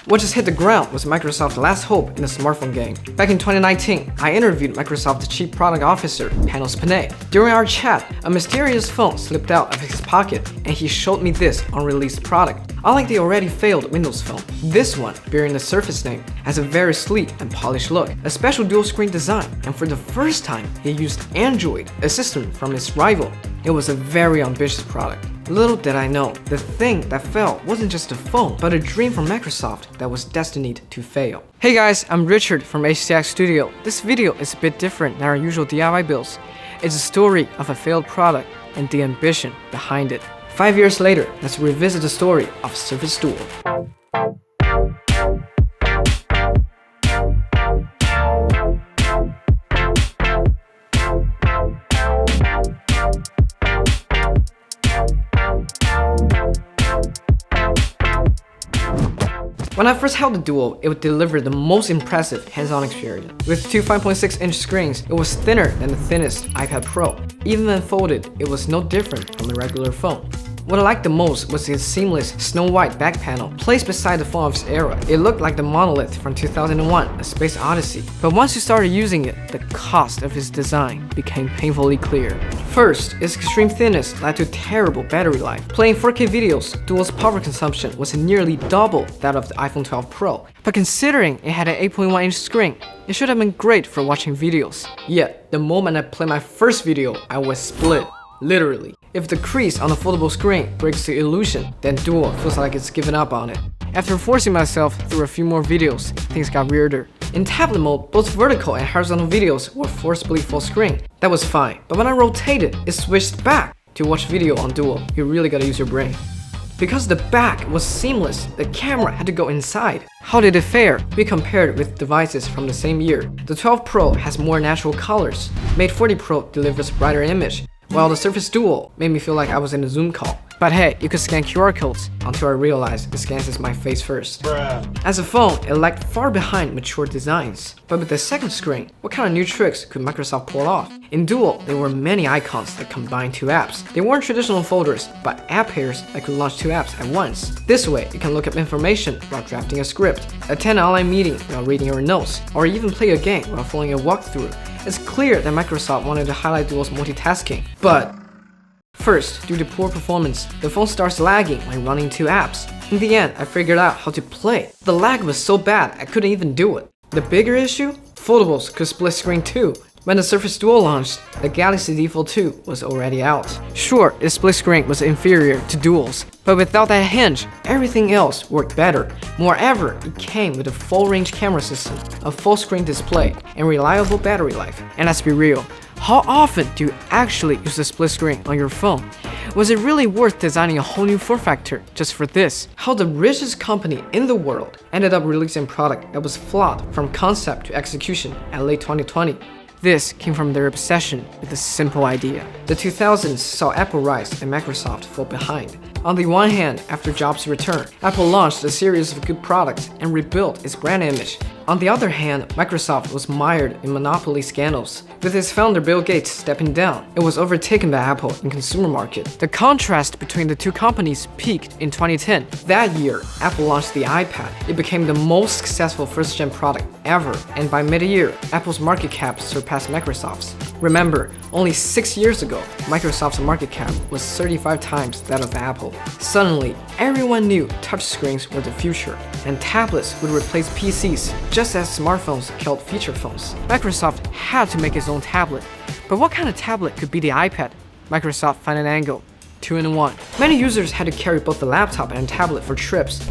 What just hit the ground was Microsoft's last hope in the smartphone game. Back in 2019, I interviewed Microsoft's Chief Product Officer, Panos Panay. During our chat, a mysterious phone slipped out of his pocket and he showed me this unreleased product. Unlike the already failed Windows Phone, this one, bearing the Surface name, has a very sleek and polished look, a special dual-screen design, and for the first time, it used Android, a system from its rival. It was a very ambitious product. Little did I know, the thing that fell wasn't just a phone, but a dream from Microsoft that was destined to fail. Hey guys, I'm Richard from HCX Studio. This video is a bit different than our usual DIY builds. It's a story of a failed product and the ambition behind it. 5 years later, let's revisit the story of Surface Duo. When I first held the Duo, it would deliver the most impressive hands-on experience. With two 5.6-inch screens, it was thinner than the thinnest iPad Pro. Even when folded, it was no different from a regular phone. What I liked the most was its seamless snow-white back panel placed beside the phone of its era. It looked like the monolith from 2001, A Space Odyssey. But once you started using it, the cost of its design became painfully clear. First, its extreme thinness led to terrible battery life. Playing 4K videos, Duo's power consumption was nearly double that of the iPhone 12 Pro. But considering it had an 8.1-inch screen, it should have been great for watching videos. Yet, the moment I played my first video, I was split. Literally. If the crease on the foldable screen breaks the illusion, then Duo feels like it's given up on it. After forcing myself through a few more videos, things got weirder. In tablet mode, both vertical and horizontal videos were forcibly full screen. That was fine, but when I rotated, it switched back. To watch video on Duo, you really gotta use your brain. Because the back was seamless, the camera had to go inside. How did it fare? We compared with devices from the same year. The 12 Pro has more natural colors. Mate 40 Pro delivers brighter image, while the Surface Duo made me feel like I was in a Zoom call. But hey, you could scan QR codes until I realized it scans my face first. As a phone, it lagged far behind mature designs. But with the second screen, what kind of new tricks could Microsoft pull off? In Duo, there were many icons that combined two apps. They weren't traditional folders, but app pairs that could launch two apps at once. This way, you can look up information while drafting a script, attend an online meeting while reading your notes, or even play a game while following a walkthrough. It's clear that Microsoft wanted to highlight Duo's multitasking, but first, due to poor performance, the phone starts lagging when running two apps. In the end, I figured out how to play. The lag was so bad, I couldn't even do it. The bigger issue? Foldables could split screen too. When the Surface Duo launched, the Galaxy Z Fold 2 was already out. Sure, its split screen was inferior to Duo's, but without that hinge, everything else worked better. Moreover, it came with a full-range camera system, a full-screen display, and reliable battery life. And let's be real, how often do you actually use a split screen on your phone? Was it really worth designing a whole new form factor just for this? How the richest company in the world ended up releasing a product that was flawed from concept to execution at late 2020. This came from their obsession with a simple idea. The 2000s saw Apple rise and Microsoft fall behind. On the one hand, after Jobs' return, Apple launched a series of good products and rebuilt its brand image. On the other hand, Microsoft was mired in monopoly scandals. With its founder Bill Gates stepping down, it was overtaken by Apple in consumer market. The contrast between the two companies peaked in 2010. That year, Apple launched the iPad. It became the most successful first-gen product ever, and by mid-year, Apple's market cap surpassed Microsoft's. Remember, only 6 years ago, Microsoft's market cap was 35 times that of Apple. Suddenly, everyone knew touchscreens were the future, and tablets would replace PCs, just as smartphones killed feature phones. Microsoft had to make its own tablet. But what kind of tablet could be the iPad? Microsoft found an angle. 2-in-1. Many users had to carry both the laptop and tablet for trips.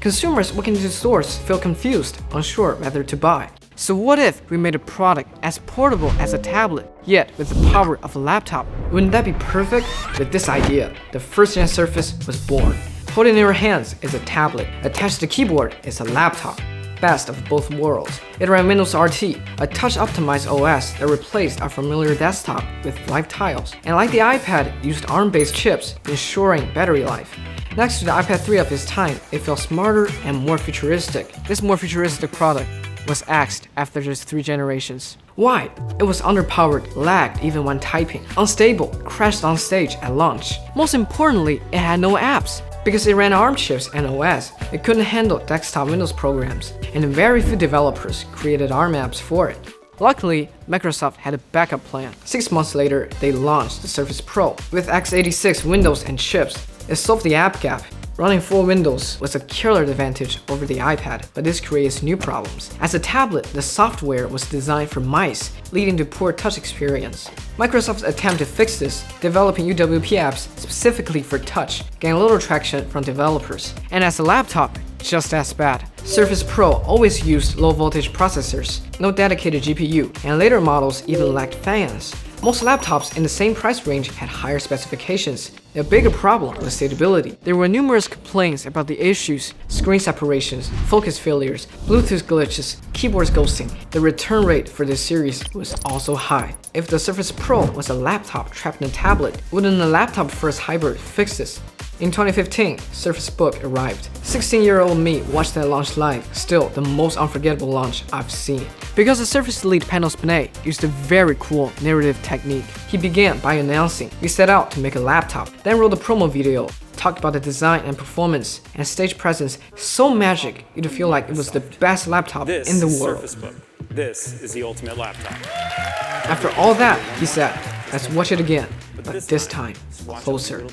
Consumers walking into stores feel confused, unsure whether to buy. So what if we made a product as portable as a tablet, yet with the power of a laptop? Wouldn't that be perfect? With this idea, the first-gen Surface was born. Holding in your hands is a tablet. Attached to the keyboard is a laptop. Best of both worlds. It ran Windows RT, a touch-optimized OS that replaced our familiar desktop with live tiles. And like the iPad, used ARM-based chips, ensuring battery life. Next to the iPad 3 of its time, it felt smarter and more futuristic. This more futuristic product was axed after just 3 generations. Why? It was underpowered, lagged even when typing, unstable, crashed on stage at launch. Most importantly, it had no apps. Because it ran ARM chips and OS, it couldn't handle desktop Windows programs, and very few developers created ARM apps for it. Luckily, Microsoft had a backup plan. 6 months later, they launched the Surface Pro. With x86 Windows and chips, it solved the app gap. Running full Windows was a killer advantage over the iPad, but this creates new problems. As a tablet, the software was designed for mice, leading to poor touch experience. Microsoft's attempt to fix this, developing UWP apps specifically for touch, gained little traction from developers. And as a laptop, just as bad. Surface Pro always used low-voltage processors, no dedicated GPU, and later models even lacked fans. Most laptops in the same price range had higher specifications. A bigger problem was stability. There were numerous complaints about the issues: screen separations, focus failures, Bluetooth glitches, keyboards ghosting. The return rate for this series was also high. If the Surface Pro was a laptop trapped in a tablet, wouldn't a laptop-first hybrid fix this? In 2015, Surface Book arrived. 16-year-old me watched that launch live, still the most unforgettable launch I've seen. Because the Surface lead Panos Panay used a very cool narrative technique. He began by announcing, "We set out to make a laptop," then wrote a promo video, talked about the design and performance, and stage presence so magic you'd feel like it was the best laptop in the world. Surface Book. This is the ultimate laptop. After all that, he said, "Let's watch it again, but this time, closer."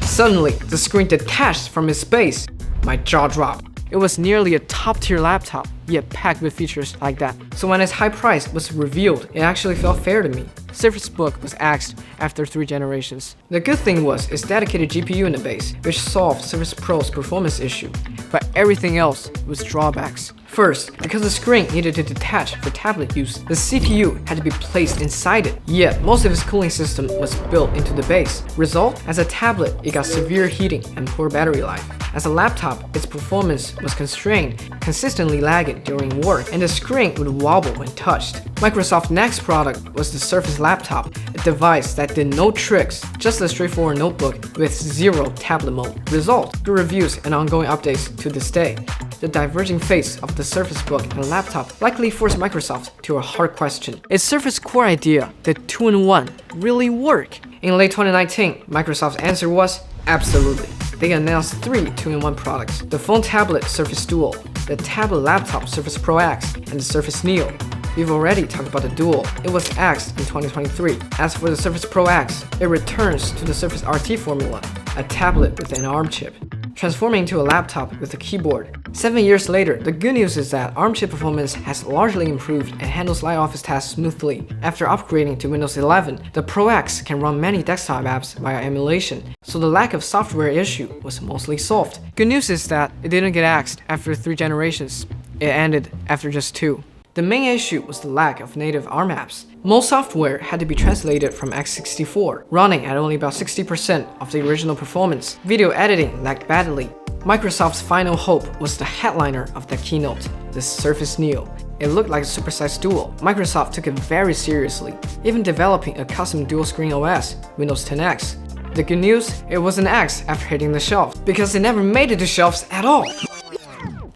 Suddenly, the screen detached from its base. My jaw dropped. It was nearly a top-tier laptop, yet packed with features like that. So when its high price was revealed, it actually felt fair to me. Surface Book was axed after 3 generations. The good thing was its dedicated GPU in the base, which solved Surface Pro's performance issue. But everything else was drawbacks. First, because the screen needed to detach for tablet use, the CPU had to be placed inside it, yet most of its cooling system was built into the base. Result, as a tablet, it got severe heating and poor battery life. As a laptop, its performance was constrained, consistently lagging during work, and the screen would wobble when touched. Microsoft's next product was the Surface Laptop, a device that did no tricks, just a straightforward notebook with zero tablet mode. Result, good reviews and ongoing updates to this day. The diverging face of the Surface Book and laptop likely forced Microsoft to a hard question. Is Surface's core idea, the 2-in-1, really work? In late 2019, Microsoft's answer was absolutely. They announced 3 2-in-1 products: the phone-tablet Surface Duo, the tablet-laptop Surface Pro X, and the Surface Neo. We've already talked about the Duo. It was axed in 2023. As for the Surface Pro X, it returns to the Surface RT formula, a tablet with an ARM chip, transforming into a laptop with a keyboard. 7 years later, the good news is that ARM chip performance has largely improved and handles light office tasks smoothly. After upgrading to Windows 11, the Pro X can run many desktop apps via emulation, so the lack of software issue was mostly solved. Good news is that it didn't get axed after 3 generations. It ended after just 2. The main issue was the lack of native ARM apps. Most software had to be translated from x64, running at only about 60% of the original performance. Video editing lagged badly. Microsoft's final hope was the headliner of the keynote, the Surface Neo. It looked like a supersized Duo. Microsoft took it very seriously, even developing a custom dual-screen OS, Windows 10X. The good news? It was an X after hitting the shelf, because it never made it to shelves at all.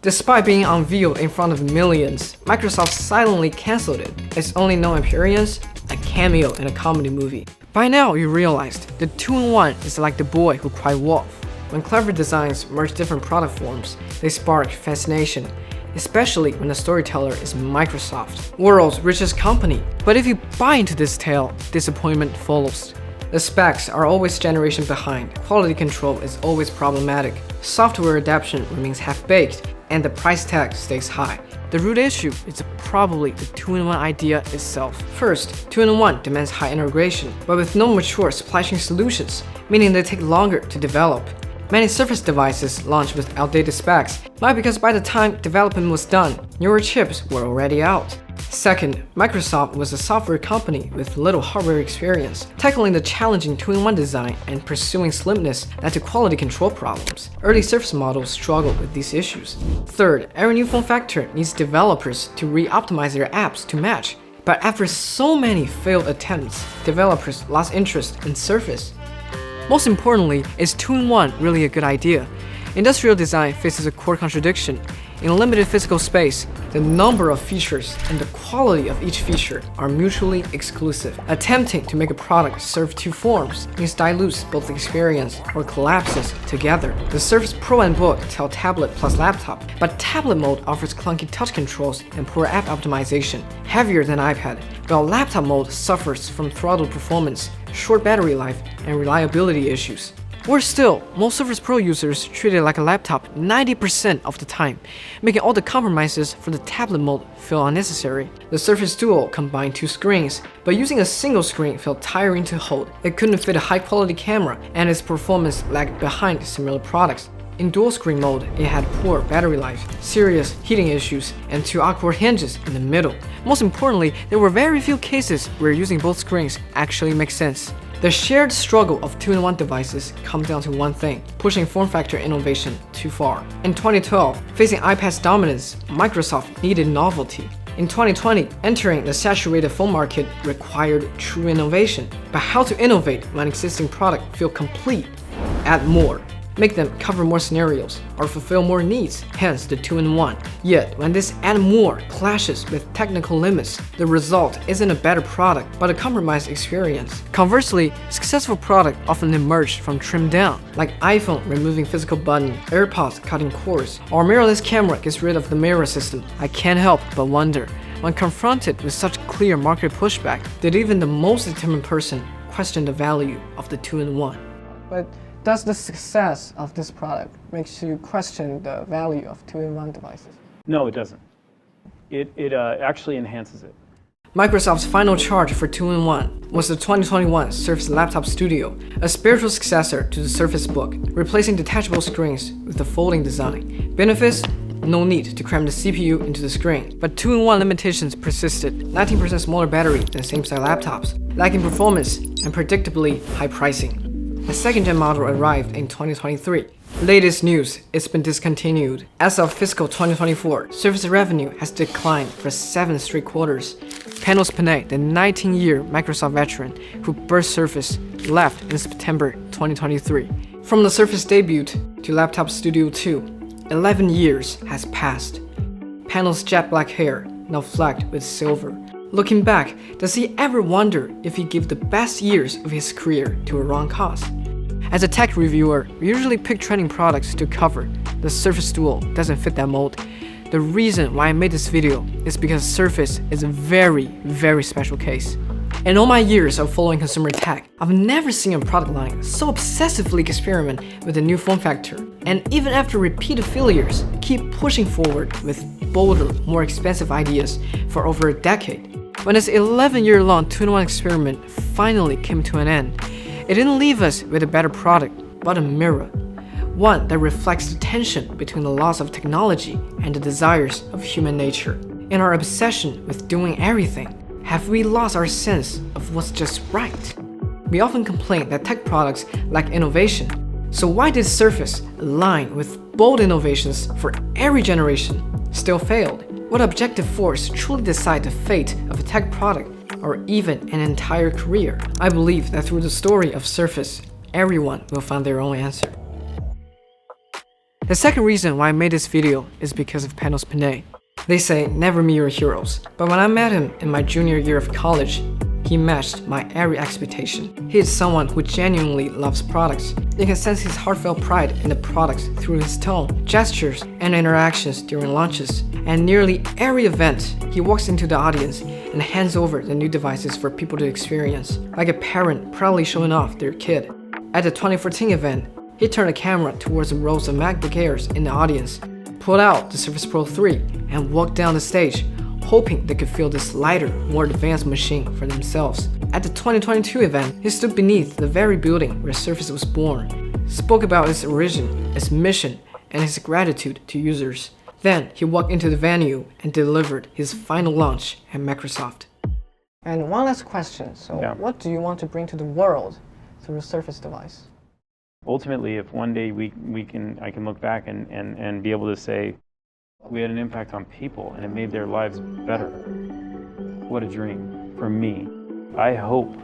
Despite being unveiled in front of millions, Microsoft silently cancelled it. Its only known appearance? A cameo in a comedy movie. By now, you realized the 2-in-1 is like the boy who cried wolf. When clever designs merge different product forms, they spark fascination, especially when the storyteller is Microsoft, world's richest company. But if you buy into this tale, disappointment follows. The specs are always generation behind, quality control is always problematic, software adaptation remains half-baked, and the price tag stays high. The root issue is probably the 2-in-1 idea itself. First, 2-in-1 demands high integration, but with no mature supply chain solutions, meaning they take longer to develop. Many Surface devices launched with outdated specs, but because by the time development was done, newer chips were already out. Second, Microsoft was a software company with little hardware experience. Tackling the challenging 2-in-1 design and pursuing slimness led to quality control problems. Early Surface models struggled with these issues. Third, every new form factor needs developers to re-optimize their apps to match. But after so many failed attempts, developers lost interest in Surface. Most importantly, is 2-in-1 really a good idea? Industrial design faces a core contradiction. In limited physical space, the number of features and the quality of each feature are mutually exclusive. Attempting to make a product serve two forms means dilutes both the experience or collapses together. The Surface Pro and Book tell tablet plus laptop, but tablet mode offers clunky touch controls and poor app optimization, heavier than iPad, while laptop mode suffers from throttle performance, short battery life, and reliability issues. Worse still, most Surface Pro users treat it like a laptop 90% of the time, making all the compromises for the tablet mode feel unnecessary. The Surface Duo combined two screens, but using a single screen felt tiring to hold. It couldn't fit a high-quality camera, and its performance lagged behind similar products. In dual screen mode, it had poor battery life, serious heating issues, and two awkward hinges in the middle. Most importantly, there were very few cases where using both screens actually makes sense. The shared struggle of two-in-one devices comes down to one thing: pushing form factor innovation too far. In 2012, facing iPad's dominance, Microsoft needed novelty. In 2020, entering the saturated phone market required true innovation. But how to innovate when existing products feel complete? Add more. Make them cover more scenarios or fulfill more needs, hence the two-in-one. Yet, when this add more clashes with technical limits, the result isn't a better product, but a compromised experience. Conversely, successful products often emerge from trimmed down, like iPhone removing physical button, AirPods cutting cords, or mirrorless camera gets rid of the mirror system. I can't help but wonder, when confronted with such clear market pushback, did even the most determined person question the value of the two-in-one? But does the success of this product makes you question the value of two-in-one devices? No, it doesn't. It actually enhances it. Microsoft's final charge for two-in-one was the 2021 Surface Laptop Studio, a spiritual successor to the Surface Book, replacing detachable screens with a folding design. Benefits? No need to cram the CPU into the screen, but two-in-one limitations persisted: 19% smaller battery than same-size laptops, lacking performance, and predictably high pricing. The second-gen model arrived in 2023. Latest news, it's been discontinued. As of fiscal 2024, Surface revenue has declined for 7 straight quarters. Panos Panay, the 19-year Microsoft veteran who birthed Surface, left in September 2023. From the Surface debut to Laptop Studio 2, 11 years has passed. Panos' jet black hair, now flecked with silver. Looking back, does he ever wonder if he gave the best years of his career to a wrong cause? As a tech reviewer, we usually pick trending products to cover. The Surface Duo doesn't fit that mold. The reason why I made this video is because Surface is a very, very special case. In all my years of following consumer tech, I've never seen a product line so obsessively experiment with a new form factor, and even after repeated failures, keep pushing forward with bolder, more expensive ideas for over a decade. When this 11-year-long two-in-one experiment finally came to an end, it didn't leave us with a better product, but a mirror. One that reflects the tension between the loss of technology and the desires of human nature. In our obsession with doing everything, have we lost our sense of what's just right? We often complain that tech products lack innovation. So why did Surface, aligned with bold innovations for every generation, still failed? What objective force truly decide the fate of a tech product or even an entire career? I believe that through the story of Surface, everyone will find their own answer. The second reason why I made this video is because of Panos Panay. They say never meet your heroes, but when I met him in my junior year of college, he matched my every expectation. He is someone who genuinely loves products. You can sense his heartfelt pride in the products through his tone, gestures, and interactions during launches. And nearly every event, he walks into the audience and hands over the new devices for people to experience, like a parent proudly showing off their kid. At the 2014 event, he turned the camera towards the rows of MacBook Airs in the audience, pulled out the Surface Pro 3, and walked down the stage, hoping they could feel this lighter, more advanced machine for themselves. At the 2022 event, he stood beneath the very building where Surface was born, spoke about its origin, its mission, and his gratitude to users. Then he walked into the venue and delivered his final launch at Microsoft. And one last question, what do you want to bring to the world through the Surface device? Ultimately, if one day I can look back and be able to say, we had an impact on people and it made their lives better. What a dream for me. I hope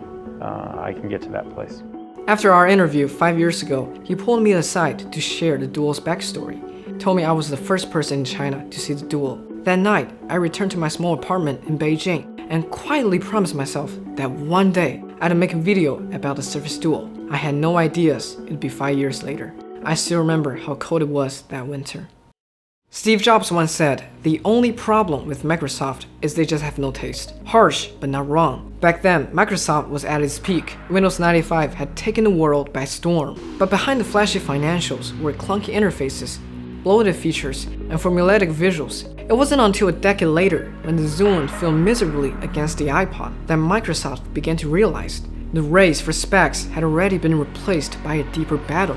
I can get to that place. After our interview 5 years ago, he pulled me aside to share the Duo's backstory. told me I was the first person in China to see the Duo. That night, I returned to my small apartment in Beijing and quietly promised myself that one day I'd make a video about the Surface Duo. I had no ideas it'd be 5 years later. I still remember how cold it was that winter. Steve Jobs once said, "The only problem with Microsoft is they just have no taste." Harsh, but not wrong. Back then, Microsoft was at its peak. Windows 95 had taken the world by storm. But behind the flashy financials were clunky interfaces, bloated features, and formulaic visuals. It wasn't until a decade later, when the Zune failed miserably against the iPod, that Microsoft began to realize the race for specs had already been replaced by a deeper battle.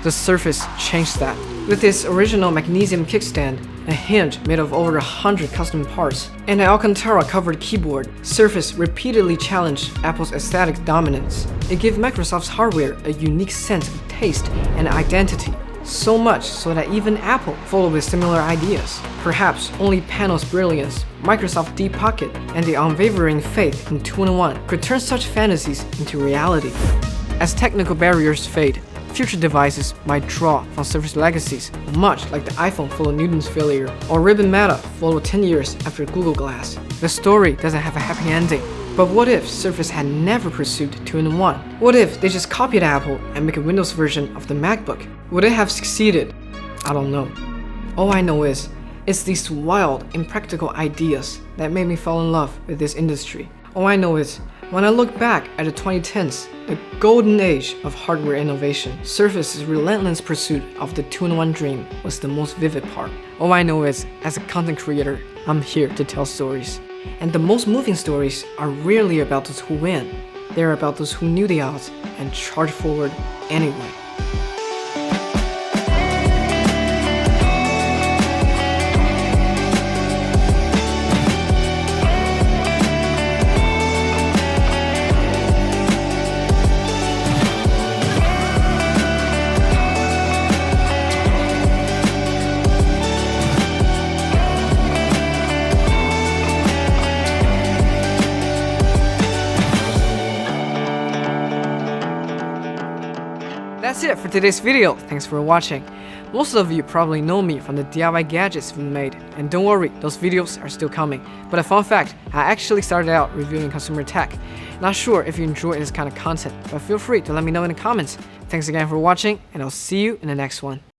The Surface changed that. With its original magnesium kickstand, a hinge made of over 100 custom parts, and an Alcantara-covered keyboard, Surface repeatedly challenged Apple's aesthetic dominance. It gave Microsoft's hardware a unique sense of taste and identity. So much so that even Apple followed with similar ideas. Perhaps only Panos' brilliance, Microsoft's deep pocket, and the unwavering faith in 2-in-1 could turn such fantasies into reality. As technical barriers fade, future devices might draw from Surface legacies, much like the iPhone followed Newton's failure, or Ribbon Meta followed 10 years after Google Glass. The story doesn't have a happy ending. But what if Surface had never pursued 2-in-1? What if they just copied Apple and make a Windows version of the MacBook? Would it have succeeded? I don't know. All I know is, it's these wild, impractical ideas that made me fall in love with this industry. All I know is, when I look back at the 2010s, the golden age of hardware innovation, Surface's relentless pursuit of the 2-in-1 dream was the most vivid part. All I know is, as a content creator, I'm here to tell stories. And the most moving stories are rarely about those who win. They're about those who knew the odds and charged forward anyway. That's it for today's video. Thanks for watching. Most of you probably know me from the DIY gadgets we've made, and don't worry, those videos are still coming. But a fun fact, I actually started out reviewing consumer tech. Not sure if you enjoy this kind of content, but feel free to let me know in the comments. Thanks again for watching, and I'll see you in the next one.